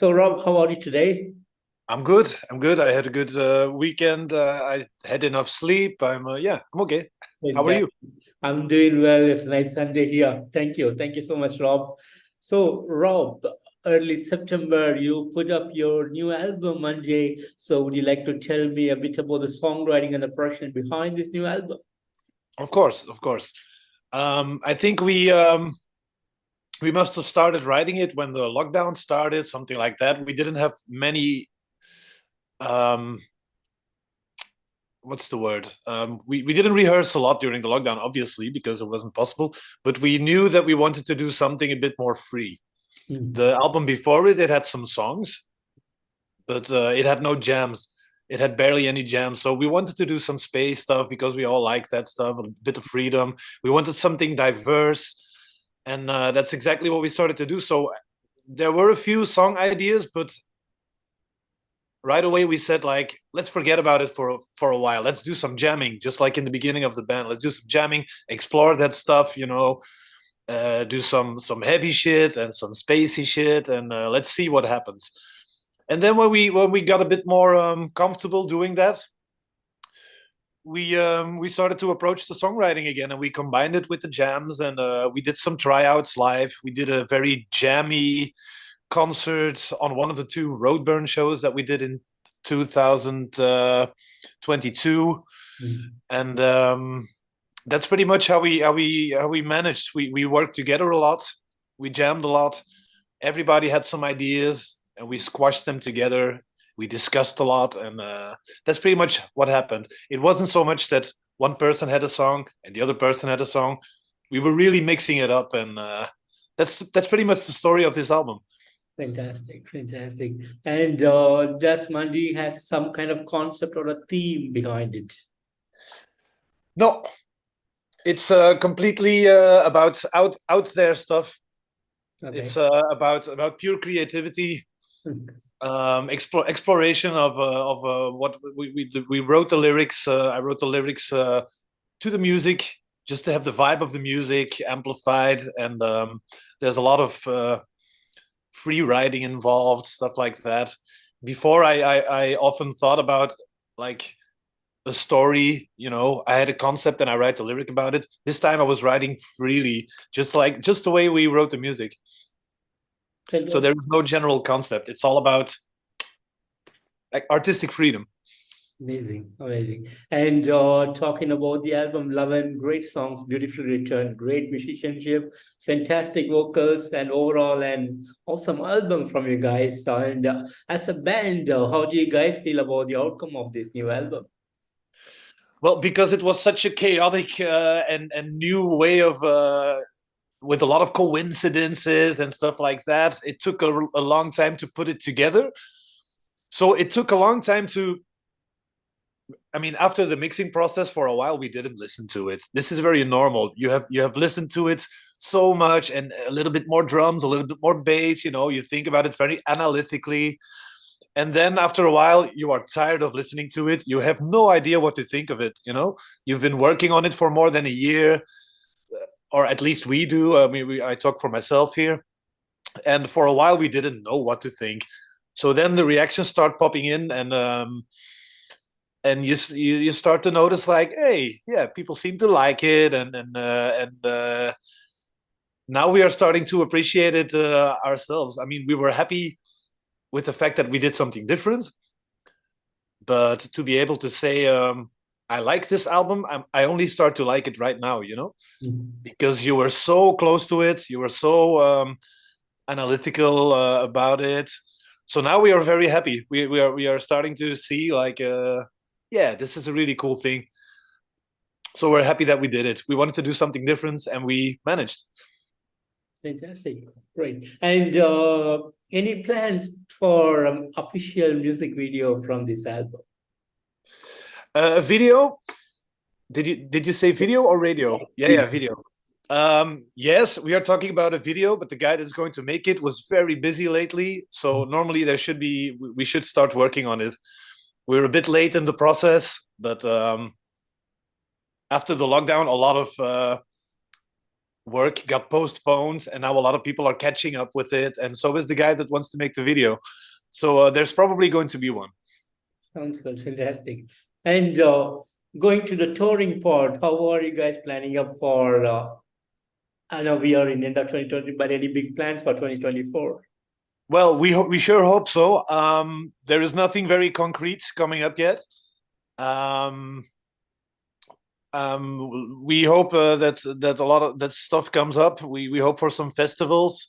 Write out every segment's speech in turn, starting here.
So, Rob, how are you today? I'm good. I'm good. I had a good weekend. I had enough sleep. I'm okay. How are Fantastic. you? I'm doing well. It's a nice Sunday here. Thank you. Thank you so much, Rob. So, Rob, early September, you put up your new album, Monday. So, would you like to tell me a bit about the songwriting and the production behind this new album? Of course, of course. I think we must have started writing it when the lockdown started, something like that. We didn't have many um, what's the word? We didn't rehearse a lot during the lockdown, obviously, because it wasn't possible. But we knew that we wanted to do something a bit more free. Hmm. The album before it had some songs, but it had no jams. It had barely any jams. So we wanted to do some space stuff because we all like that stuff, a bit of freedom. We wanted something diverse, and that's exactly what we started to do. So there were a few song ideas, but right away we said like, let's forget about it for a while. Let's do some jamming, just like in the beginning of the band. Let's do some jamming, explore that stuff, do some heavy shit and some spacey shit, and let's see what happens. And then when we got a bit more comfortable doing that, we started to approach the songwriting again, and we combined it with the jams, and we did some tryouts live. We did a very jammy concert on one of the two RoadBurn shows that we did in 2022, Hmm. and that's pretty much how we managed. We worked together a lot. We jammed a lot. Everybody had some ideas, and we squashed them together. We discussed a lot, and that's pretty much what happened. It wasn't so much that one person had a song and the other person had a song. We were really mixing it up, and that's pretty much the story of this album. Fantastic, fantastic. And does Mundi has some kind of concept or a theme behind it? No, it's completely about out there stuff. It's Okay. about pure creativity, exploration of what we wrote the lyrics. I wrote the lyrics to the music just to have the vibe of the music amplified, and there's a lot of free writing involved, stuff like that. Before I often thought about like a story, I had a concept and I write the lyric about it. This time I was writing freely, just the way we wrote the music. So there Fantastic. is no general concept. It's all about like artistic freedom. Amazing, amazing. And talking about the album, Love and great songs, beautifully written, great musicianship, fantastic vocals, and overall an awesome album from you guys. And as a band, how do you guys feel about the outcome of this new album? Well, because it was such a chaotic and new way of with a lot of coincidences and stuff like that. It took a long time to put it together. So it took a long time to. I mean, after the mixing process, for a while we didn't listen to it. This is very normal. You have listened to it so much, and a little bit more drums, a little bit more bass. You think about it very analytically, and then after a while you are tired of listening to it. You have no idea what to think of it. You've been working on it for more than a year, or at least we do. I mean, I talk for myself here, and for a while we didn't know what to think. So then the reactions start popping in, and you start to notice like, hey, yeah, people seem to like it, and now we are starting to appreciate it ourselves. I mean, we were happy with the fact that we did something different, but to be able to say, I like this album, I only start to like it right now, Mhm. because you were so close to it, you were so analytical about it. So now we are very happy. We are starting to see like, yeah, this is a really cool thing. So we're happy that we did it. We wanted to do something different, and we managed. Fantastic, great. And any plans for official music video from this album? A video. Did you say video or radio? Yeah, yeah, Video. video. Yes, we are talking about a video, but the guy that's going to make it was very busy lately. So normally we should start working on it. We're a bit late in the process, but after the lockdown, a lot of work got postponed, and now a lot of people are catching up with it, and so is the guy that wants to make the video. So there's probably going to be one. Sounds good, fantastic. And going to the touring part, how are you guys planning up for? I know we are in end of 2020, but any big plans for 2024? Well, we sure hope so. There is nothing very concrete coming up yet. We hope that a lot of that stuff comes up. We hope for some festivals.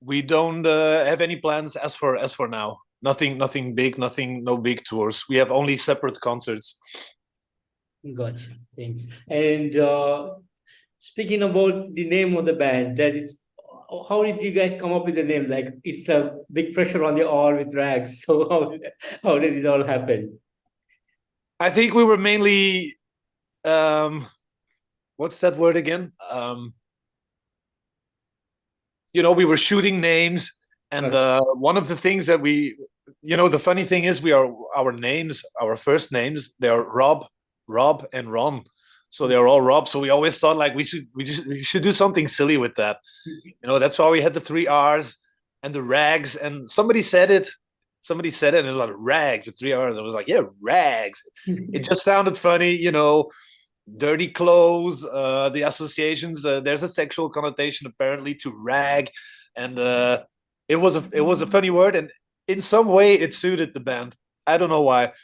We don't have any plans as for now. Nothing big. No big tours. We have only separate concerts. Gotcha. Thanks. And speaking about the name of the band, that is, how did you guys come up with the name? Like, it's a big pressure on the R with rags. So how did it all happen? I think we were mainly, what's that word again? We were shooting names, and one of the things that the funny thing is, our names, our first names, they are Rob, and Ron. So they are all Rob. So we always thought like we should do something silly with that. That's why we had the 3 R's and the rags. And somebody said it, and it was like rags with 3 R's. I was like, yeah, rags. It just sounded funny, dirty clothes, the associations. There's a sexual connotation apparently to rag, and it was a funny word, and in some way it suited the band. I don't know why.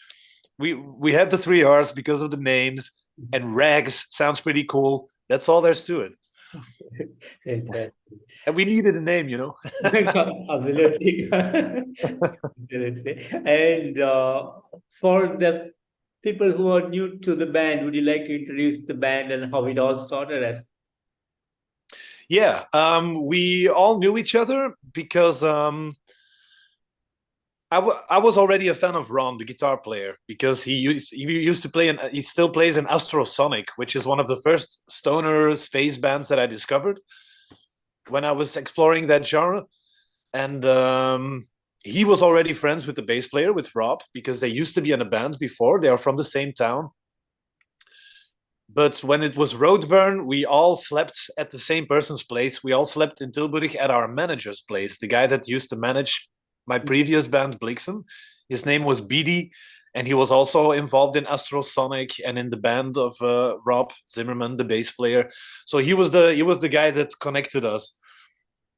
We had the 3 R's because of the names, and rags sounds pretty cool. That's all there's to it. Fantastic. And we needed a name, Absolutely. Absolutely. And for the people who are new to the band, would you like to introduce the band and how it all started as? Yeah, we all knew each other because I was already a fan of Ron, the guitar player, because he used to play, and he still plays in Astrosoniq, which is one of the first stoner space bands that I discovered when I was exploring that genre. And he was already friends with the bass player, with Rob, because they used to be in a band before. They are from the same town. But when it was RoadBurn, we all slept at the same person's place. We all slept in Tilburg at our manager's place, the guy that used to manage my previous band, Bliksem. His name was Beady, and he was also involved in Astrosoniq and in the band of Rob Zimmerman, the bass player. So he was the guy that connected us.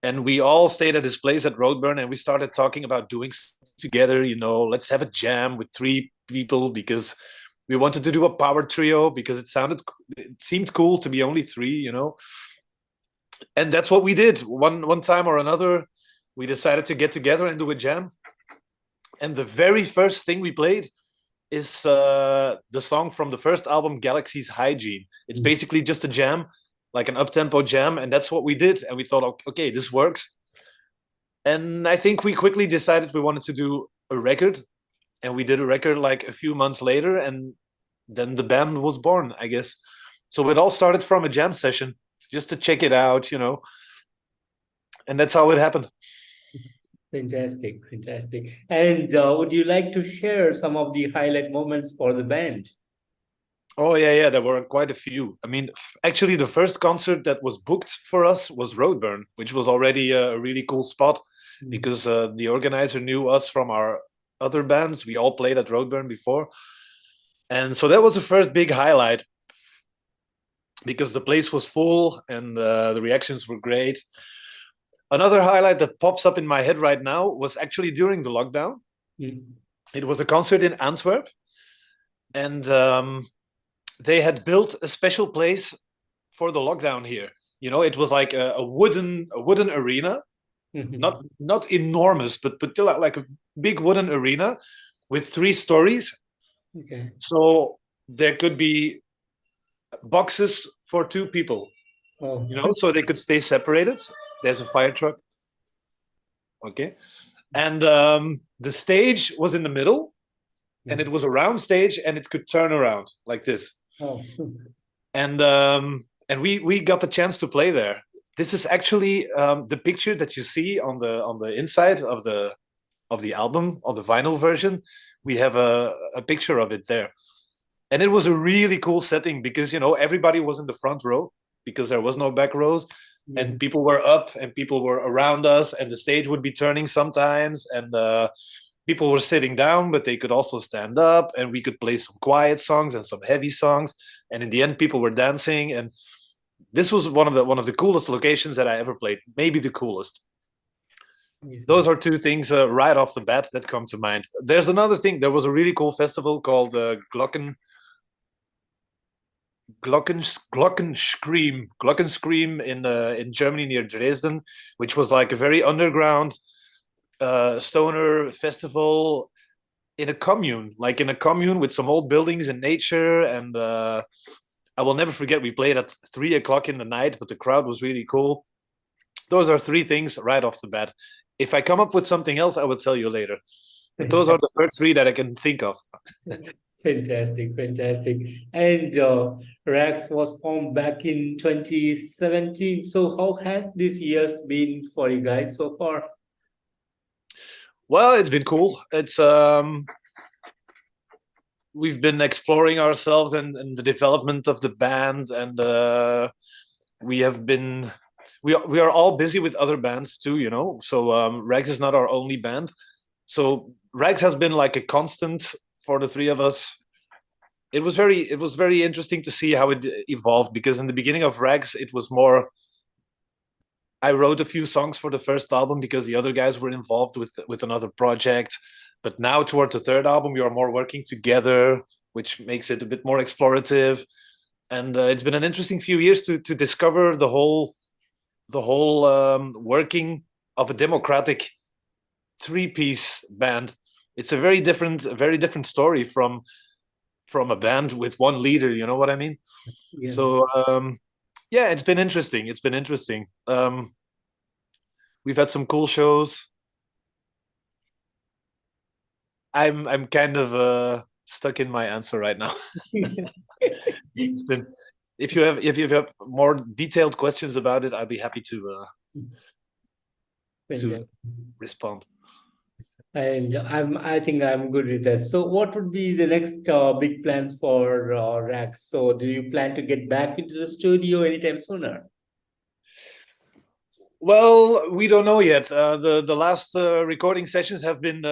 And we all stayed at his place at RoadBurn, and we started talking about doing together, let's have a jam with 3 people, because we wanted to do a power trio, because it seemed cool to be only 3, And that's what we did. One time or another, we decided to get together and do a jam. And the very first thing we played is the song from the first album, Galaxy's Hygiene. It's basically just a jam, like an up-tempo jam, and that's what we did. And we thought, okay, this works. And I think we quickly decided we wanted to do a record, and we did a record like a few months later, and then the band was born, I guess. So it all started from a jam session, just to check it out, and that's how it happened. Fantastic. And would you like to share some of the highlight moments for the band? Oh, yeah, there were quite a few. I mean, actually, the first concert that was booked for us was RoadBurn, which was already a really cool spot, because the organizer knew us from our other bands. We all played at RoadBurn before. And so that was the first big highlight, because the place was full and the reactions were great. Another highlight that pops up in my head right now was actually during the lockdown. It was a concert in Antwerp, and they had built a special place for the lockdown here. It was like a wooden arena, not enormous, but like a big wooden arena with 3 stories. Okay. So there could be boxes for 2 people, so they could stay separated. There's a fire truck. Okay. And the stage was in the middle, and it was a round stage, and it could turn around like this. Oh. And we got the chance to play there. This is actually the picture that you see on the inside of the album, of the vinyl version. We have a picture of it there. And it was a really cool setting, because everybody was in the front row, because there was no back rows. Yeah. And people were up and people were around us, and the stage would be turning sometimes, and people were sitting down, but they could also stand up, and we could play some quiet songs and some heavy songs, and in the end people were dancing. And this was one of the coolest locations that I ever played, maybe the coolest. Those are two things right off the bat that come to mind. There's another thing. There was a really cool festival called Glockenschream in Germany near Dresden, which was like a very underground stoner festival in a commune, with some old buildings in nature. And I will never forget, we played at 3:00 in the night, but the crowd was really cool. Those are three things right off the bat. If I come up with something else, I will tell you later. But those are the first three that I can think of. Fantastic. And RRRAGS was formed back in 2017. So how has this year been for you guys so far? Well, it's been cool. It's we've been exploring ourselves and the development of the band, and we are all busy with other bands too, you know. So RRRAGS is not our only band. So RRRAGS has been like a constant for the three of us. It was very interesting to see how it evolved, because in the beginning of RRRAGS, it was more, I wrote a few songs for the first album because the other guys were involved with another project. But now towards the third album, we are more working together, which makes it a bit more explorative. And it's been an interesting few years to discover the whole working of a democratic three-piece band. It's a very different story from a band with one leader. You know what I mean? Yeah. So yeah, it's been interesting. We've had some cool shows. I'm kind of stuck in my answer right now. It's been, if you have more detailed questions about it, I'll be happy to respond. And I think I'm good with that. So what would be the next big plans for RRRAGS? So do you plan to get back into the studio anytime sooner? Well, we don't know yet. The last recording sessions have been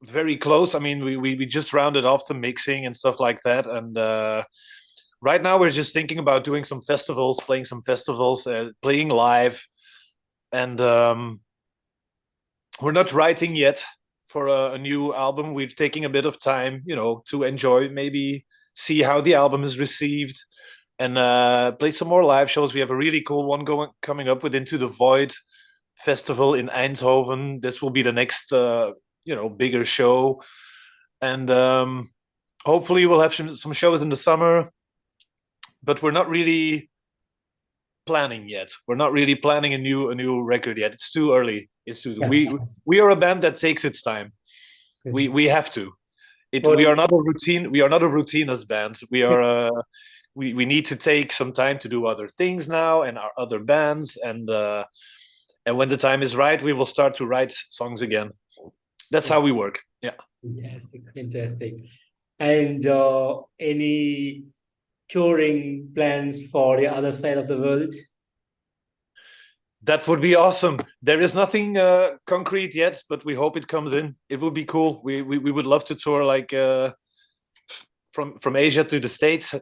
very close. I mean, we just rounded off the mixing and stuff like that, and right now we're just thinking about doing some festivals, playing some festivals, playing live, and we're not writing yet for a new album. We're taking a bit of time, you know, to enjoy, maybe see how the album is received, and play some more live shows. We have a really cool one coming up with Into the Void festival in Eindhoven. This will be the next bigger show, and hopefully we'll have some shows in the summer, but we're not really planning yet. We're not really planning a new record yet. It's too early. We are a band that takes its time. We have to. We are not a routinous band. We are we need to take some time to do other things now, and our other bands, and when the time is right, we will start to write songs again. That's how we work. Yeah. Fantastic. And any touring plans for the other side of the world? That would be awesome. There is nothing concrete yet, but we hope it comes in. It would be cool. We would love to tour like from Asia to the States,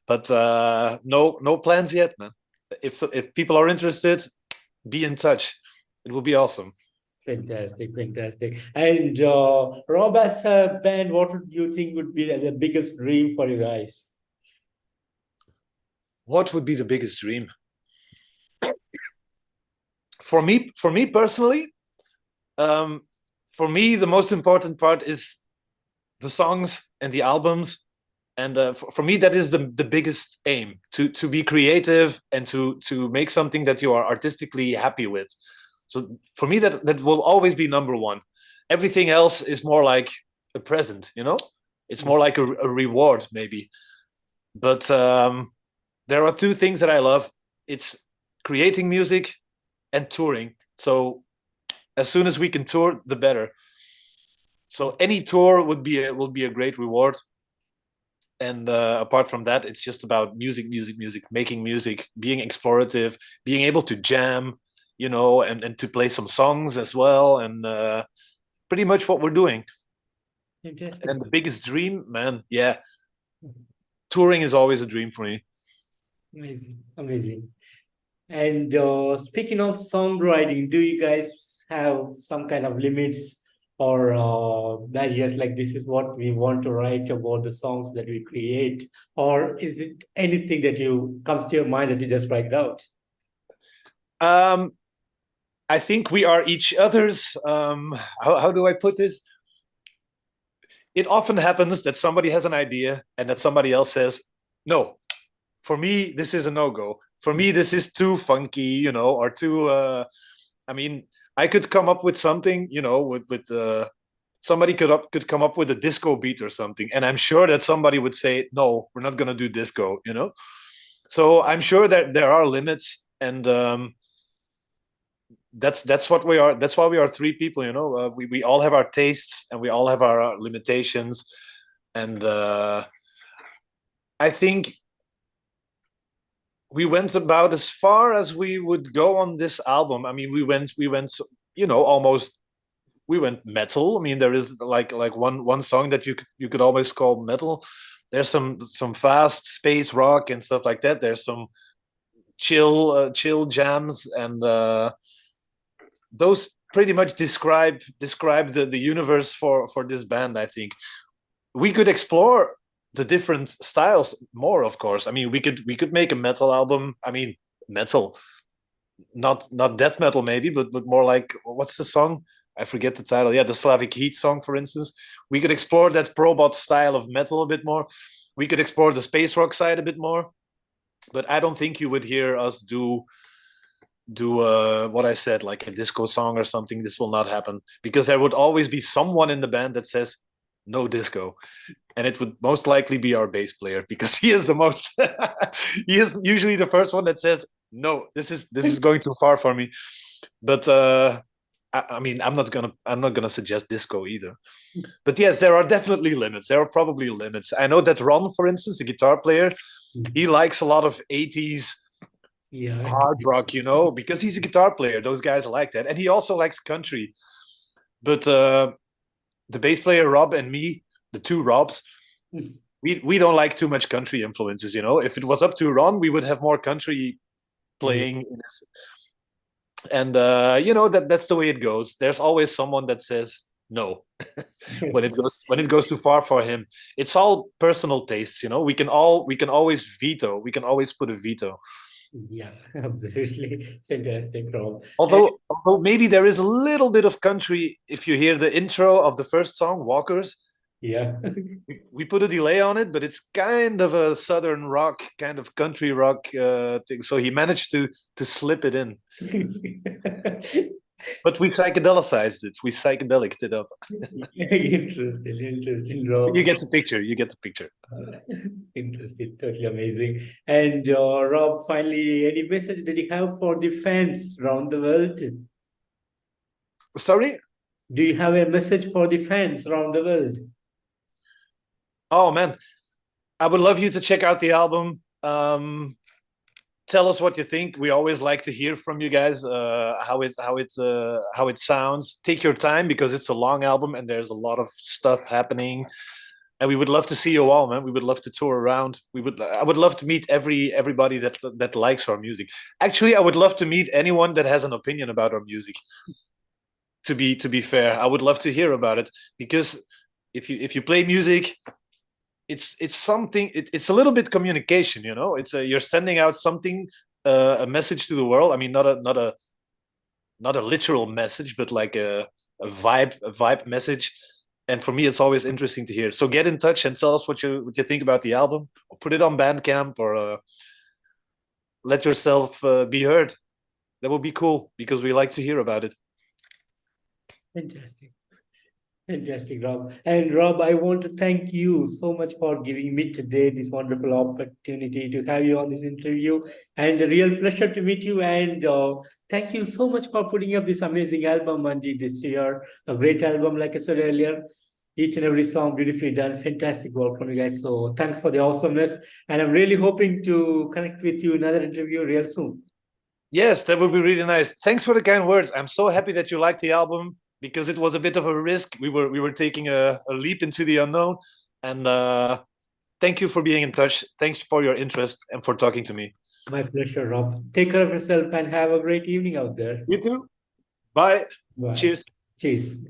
but no plans yet, man. If people are interested, be in touch. It will be awesome. Fantastic. And Rob, as a band, what would you think would be the biggest dream for you guys? What would be the biggest dream? For me personally, for me, the most important part is the songs and the albums. And for me, that is the biggest aim, to be creative and to make something that you are artistically happy with. So for me, that will always be number one. Everything else is more like a present, you know? It's more like a reward, maybe. But there are two things that I love. It's creating music and touring. So as soon as we can tour, the better. So any tour will be a great reward. And apart from that, it's just about music, making music, being explorative, being able to jam, and to play some songs as well, and pretty much what we're doing. Fantastic. And the biggest dream, man, yeah, touring is always a dream for me. Amazing, amazing. And speaking of songwriting, do you guys have some kind of limits or barriers, like this is what we want to write about the songs that we create, or is it anything that you comes to your mind that you just write out? I think we are each other's. How do I put this? It often happens that somebody has an idea and that somebody else says, "No, for me this is a no-go. For me this is too funky, or too." I mean, I could come up with something, with somebody could come up with a disco beat or something, and I'm sure that somebody would say, "No, we're not gonna do disco," So I'm sure that there are limits, and that's what we are. That's why we are three people. We all have our tastes and we all have our limitations, and I think we went about as far as we would go on this album. I mean, we went, almost. We went metal. I mean, there is like one song that you could almost call metal. There's some fast space rock and stuff like that. There's some chill jams, and those pretty much describe the universe for this band. I think we could explore the different styles more, of course. I mean, we could make a metal album. I mean, metal, not death metal maybe, but more like, what's the song? I forget the title. Yeah, the Slavic Heat song, for instance. We could explore that probot style of metal a bit more. We could explore the space rock side a bit more. But I don't think you would hear us do what I said, like a disco song or something. This will not happen, because there would always be someone in the band that says no disco, and it would most likely be our bass player, because he is the most he is usually the first one that says no, this is going too far for me. But I mean, I'm not gonna suggest disco either. But yes, there are definitely limits. There are probably limits. I know that Ron, for instance, the guitar player, he likes a lot of 80s hard rock, because he's a guitar player. Those guys like that. And he also likes country. But the bass player, Rob, and me, the two Robs, we don't like too much country influences, If it was up to Ron, we would have more country playing in this. And that's the way it goes. There's always someone that says no when it goes too far for him. It's all personal tastes, we can always veto. We can always put a veto. Yeah, absolutely. Fantastic, Rob. Although maybe there is a little bit of country if you hear the intro of the first song, Walkers. Yeah. We put a delay on it, but it's kind of a southern rock, kind of country rock thing. So he managed to slip it in. But we psychedelicized it. We psychedeliced it up. Interesting, Rob. You get the picture. Interesting, totally amazing. And Rob, finally, any message that you have for the fans around the world? Sorry? Do you have a message for the fans around the world? Oh man, I would love you to check out the album. Tell us what you think. We always like to hear from you guys, how it sounds. Take your time, because it's a long album and there's a lot of stuff happening. And we would love to see you all, man. We would love to tour around. I would love to meet everybody that likes our music. Actually, I would love to meet anyone that has an opinion about our music. To be fair, I would love to hear about it, because if you play music, it's something. It's a little bit communication, It's you're sending out something, a message to the world. I mean, not a literal message, but like a vibe message. And for me, it's always interesting to hear. So get in touch and tell us what you think about the album, or put it on Bandcamp, or let yourself be heard. That would be cool, because we like to hear about it. Fantastic. Fantastic, Rob. And Rob, I want to thank you so much for giving me today this wonderful opportunity to have you on this interview, and a real pleasure to meet you. And thank you so much for putting up this amazing album, Mundi, this year. A great album, like I said earlier. Each and every song beautifully done. Fantastic work from you guys. So thanks for the awesomeness. And I'm really hoping to connect with you in another interview real soon. Yes, that would be really nice. Thanks for the kind words. I'm so happy that you liked the album because it was a bit of a risk. We were taking a leap into the unknown. And thank you for being in touch. Thanks for your interest and for talking to me. My pleasure, Rob. Take care of yourself and have a great evening out there. You too. Bye. Bye. Cheers. Cheers.